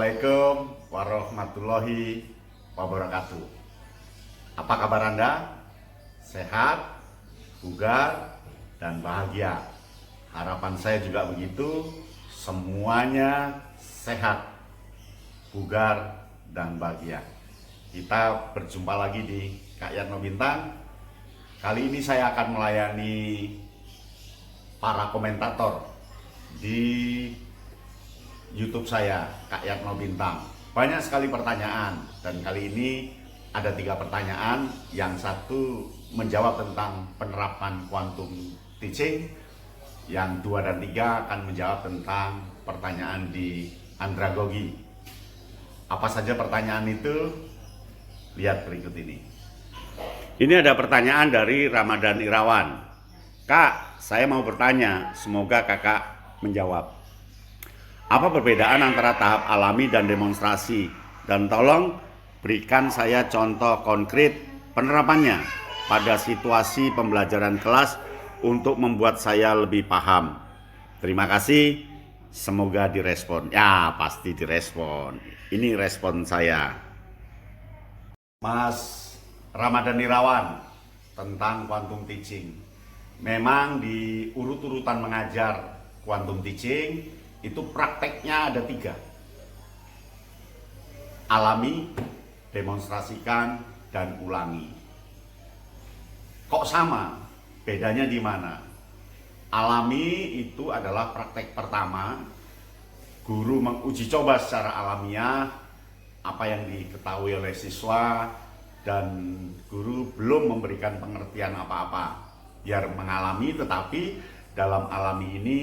Assalamualaikum warahmatullahi wabarakatuh. Apa kabar Anda? Sehat, bugar, dan bahagia. Harapan saya juga begitu. Semuanya sehat, bugar, dan bahagia. Kita berjumpa lagi di Kak Yatno Bintang. Kali ini saya akan melayani para komentator di YouTube saya, Kak Yatno Bintang. Banyak sekali pertanyaan, dan kali ini ada 3 pertanyaan. Yang satu menjawab tentang penerapan quantum teaching, yang 2 dan 3 akan menjawab tentang pertanyaan di andragogi. Apa saja pertanyaan itu? Lihat berikut ini. Ini ada pertanyaan dari Ramadan Irawan. Kak, saya mau bertanya, semoga kakak menjawab. Apa perbedaan antara tahap alami dan demonstrasi? Dan tolong berikan saya contoh konkret penerapannya pada situasi pembelajaran kelas untuk membuat saya lebih paham. Terima kasih, semoga direspon. Ya, pasti direspon. Ini respon saya. Mas Ramadan Irawan, tentang quantum teaching. Memang di urut-urutan mengajar quantum teaching itu prakteknya ada 3. Alami, demonstrasikan, dan ulangi. Kok sama? Bedanya di mana? Alami itu adalah praktek pertama. Guru menguji coba secara alamiah apa yang diketahui oleh siswa, dan guru belum memberikan pengertian apa-apa. Biar mengalami, tetapi dalam alami ini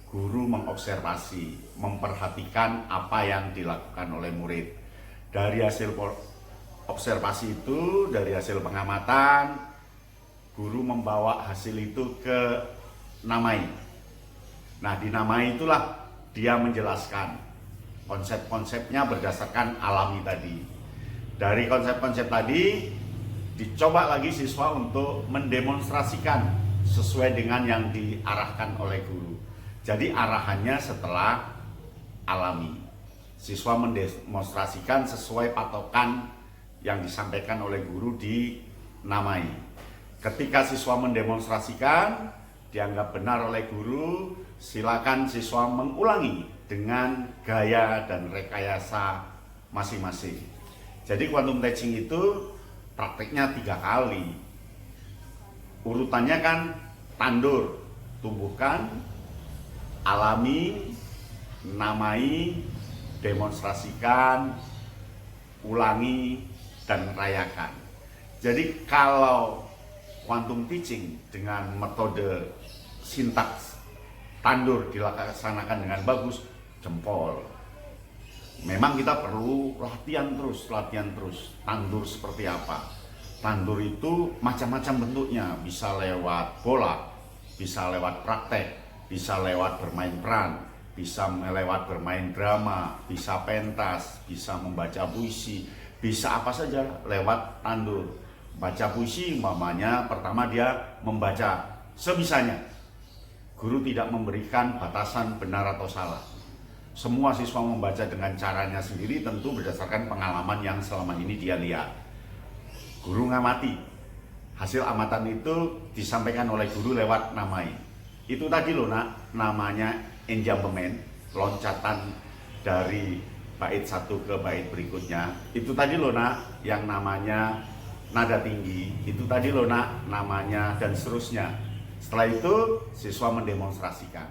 guru mengobservasi, memperhatikan apa yang dilakukan oleh murid. Dari hasil observasi itu, dari hasil pengamatan, guru membawa hasil itu ke namai. Nah, di namai itulah dia menjelaskan konsep-konsepnya berdasarkan alami tadi. Dari konsep-konsep tadi, dicoba lagi siswa untuk mendemonstrasikan sesuai dengan yang diarahkan oleh guru. Jadi arahannya setelah alami. Siswa mendemonstrasikan sesuai patokan yang disampaikan oleh guru di namai. Ketika siswa mendemonstrasikan, dianggap benar oleh guru, silakan siswa mengulangi dengan gaya dan rekayasa masing-masing. Jadi quantum teaching itu prakteknya 3 kali. Urutannya kan tandur, tumbuhkan, alami, namai, demonstrasikan, ulangi, dan rayakan. Jadi kalau quantum teaching dengan metode sintaks tandur dilaksanakan dengan bagus, jempol. Memang kita perlu latihan terus. Tandur seperti apa? Tandur itu macam-macam bentuknya, bisa lewat bola, bisa lewat praktek, bisa lewat bermain peran, bisa lewat bermain drama, bisa pentas, bisa membaca puisi, bisa apa saja lewat tandur. Baca puisi umpamanya, pertama dia membaca sebisanya. Guru tidak memberikan batasan benar atau salah. Semua siswa membaca dengan caranya sendiri, tentu berdasarkan pengalaman yang selama ini dia lihat. Guru ngamati. Hasil amatan itu disampaikan oleh guru lewat namai. Itu tadi loh nak, namanya enjambement, loncatan dari bait satu ke bait berikutnya. Itu tadi loh nak, yang namanya nada tinggi. Itu tadi loh nak, namanya, dan seterusnya. Setelah itu siswa mendemonstrasikan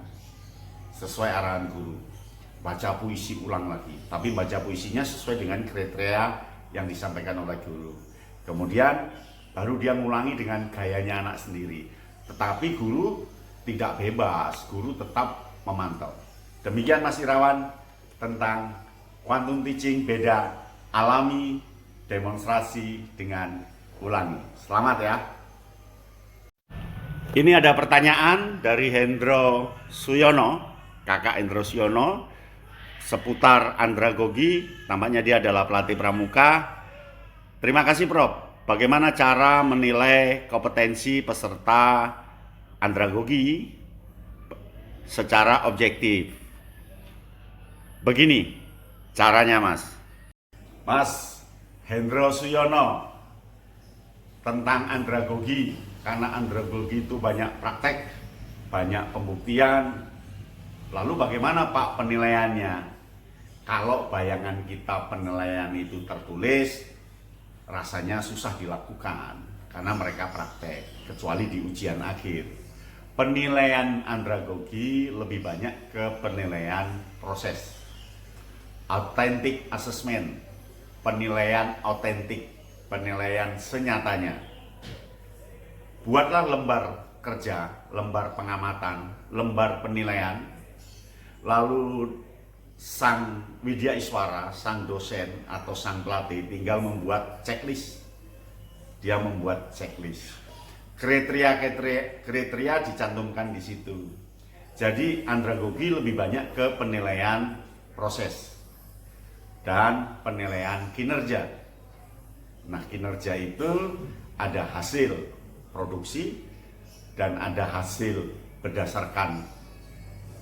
sesuai arahan guru. Baca puisi ulang lagi, tapi baca puisinya sesuai dengan kriteria yang disampaikan oleh guru. Kemudian baru dia ngulangi dengan gayanya anak sendiri. Tetapi guru tidak bebas, guru tetap memantau. Demikian Mas Irawan tentang quantum teaching, beda alami, demonstrasi dengan ulangi. Selamat ya. Ini ada pertanyaan dari Hendro Suyono, kakak Hendro Suyono, seputar andragogi. Nampaknya dia adalah pelatih pramuka. Terima kasih Prof. Bagaimana cara menilai kompetensi peserta andragogi secara objektif? Begini, caranya Mas Hendro Suyono tentang andragogi, karena andragogi itu banyak praktek, banyak pembuktian. Lalu bagaimana Pak penilaiannya? Kalau bayangan kita penilaian itu tertulis, rasanya susah dilakukan karena mereka praktek, kecuali di ujian akhir. Penilaian andragogi lebih banyak ke penilaian proses, authentic assessment, penilaian autentik, penilaian senyatanya. Buatlah lembar kerja, lembar pengamatan, lembar penilaian, lalu sang widya iswara, sang dosen atau sang pelatih tinggal membuat checklist. Dia membuat checklist. Kriteria dicantumkan di situ. Jadi andragogi lebih banyak ke penilaian proses dan penilaian kinerja. Nah, kinerja itu ada hasil produksi dan ada hasil berdasarkan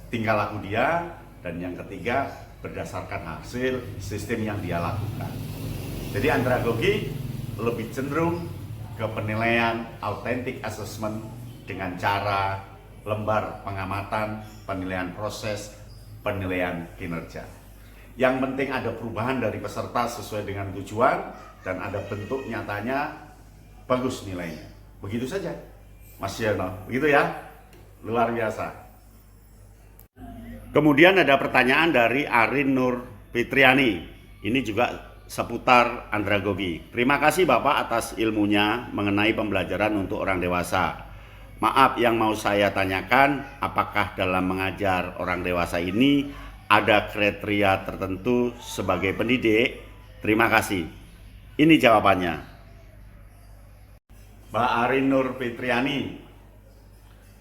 tingkah laku dia, dan yang ketiga berdasarkan hasil sistem yang dia lakukan. Jadi andragogi lebih cenderung ke penilaian authentic assessment dengan cara lembar pengamatan, penilaian proses, penilaian kinerja. Yang penting ada perubahan dari peserta sesuai dengan tujuan dan ada bentuk nyatanya bagus nilainya. Begitu saja Mas Yono, begitu ya, luar biasa. Kemudian ada pertanyaan dari Arin Nur Fitriani. Ini juga seputar andragogi. Terima kasih Bapak atas ilmunya mengenai pembelajaran untuk orang dewasa. Maaf, yang mau saya tanyakan, apakah dalam mengajar orang dewasa ini ada kriteria tertentu sebagai pendidik? Terima kasih. Ini jawabannya. Mbak Arin Nur Fitriani,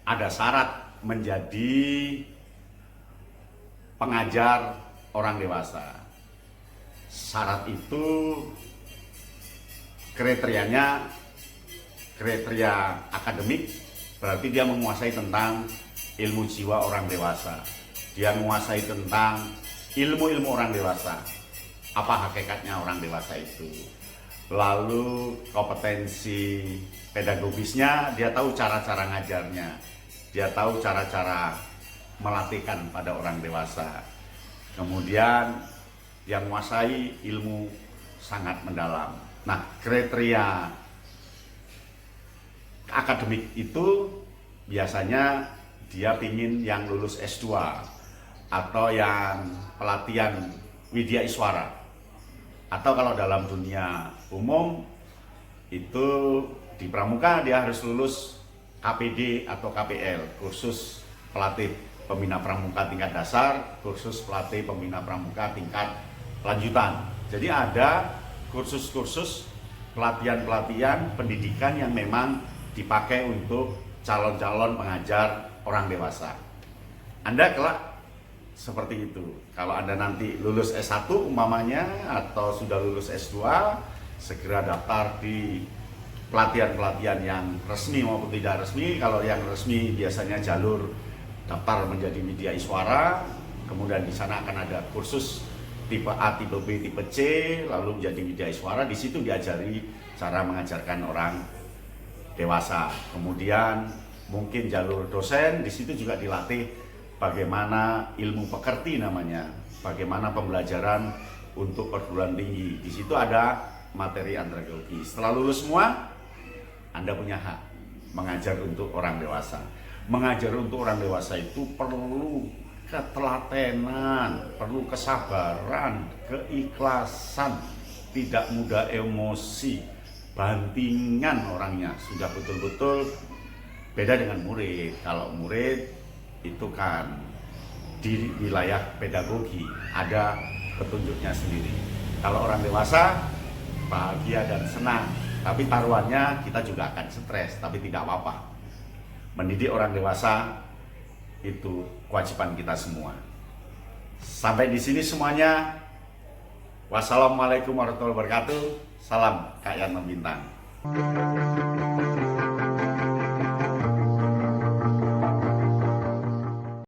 ada syarat menjadi pengajar orang dewasa. Syarat itu kriterianya kriteria akademik, berarti dia menguasai tentang ilmu jiwa orang dewasa. Dia menguasai tentang ilmu-ilmu orang dewasa. Apa hakikatnya orang dewasa itu? Lalu kompetensi pedagogisnya, dia tahu cara-cara ngajarnya. Dia tahu cara-cara melatihkan pada orang dewasa. Kemudian yang menguasai ilmu sangat mendalam. Nah, kriteria akademik itu biasanya dia pingin yang lulus S2 atau yang pelatihan widya iswara, atau kalau dalam dunia umum itu di pramuka dia harus lulus KPD atau KPL, kursus pelatih pembina pramuka tingkat dasar, kursus pelatih pembina pramuka tingkat lanjutan. Jadi ada kursus-kursus pelatihan-pelatihan pendidikan yang memang dipakai untuk calon-calon pengajar orang dewasa. Anda kelak seperti itu. Kalau Anda nanti lulus S1 umpamanya atau sudah lulus S2, segera daftar di pelatihan-pelatihan yang resmi maupun tidak resmi. Kalau yang resmi biasanya jalur daftar menjadi widya iswara, kemudian di sana akan ada kursus tipe A, tipe B, tipe C, lalu menjadi widya iswara. Di situ diajari cara mengajarkan orang dewasa. Kemudian mungkin jalur dosen, di situ juga dilatih bagaimana ilmu pekerti namanya, bagaimana pembelajaran untuk perguruan tinggi. Di situ ada materi andragogi. Setelah lulus semua, Anda punya hak mengajar untuk orang dewasa. Mengajar untuk orang dewasa itu perlu ketelatenan, perlu kesabaran, keikhlasan, tidak mudah emosi, bantingan orangnya, sudah betul-betul beda dengan murid. Kalau murid itu kan di wilayah pedagogi ada petunjuknya sendiri. Kalau orang dewasa bahagia dan senang, tapi taruhannya kita juga akan stres, tapi tidak apa-apa. Mendidik orang dewasa itu kewajiban kita semua. Sampai di sini semuanya. Wassalamualaikum warahmatullahi wabarakatuh. Salam Kak Yan Bintang.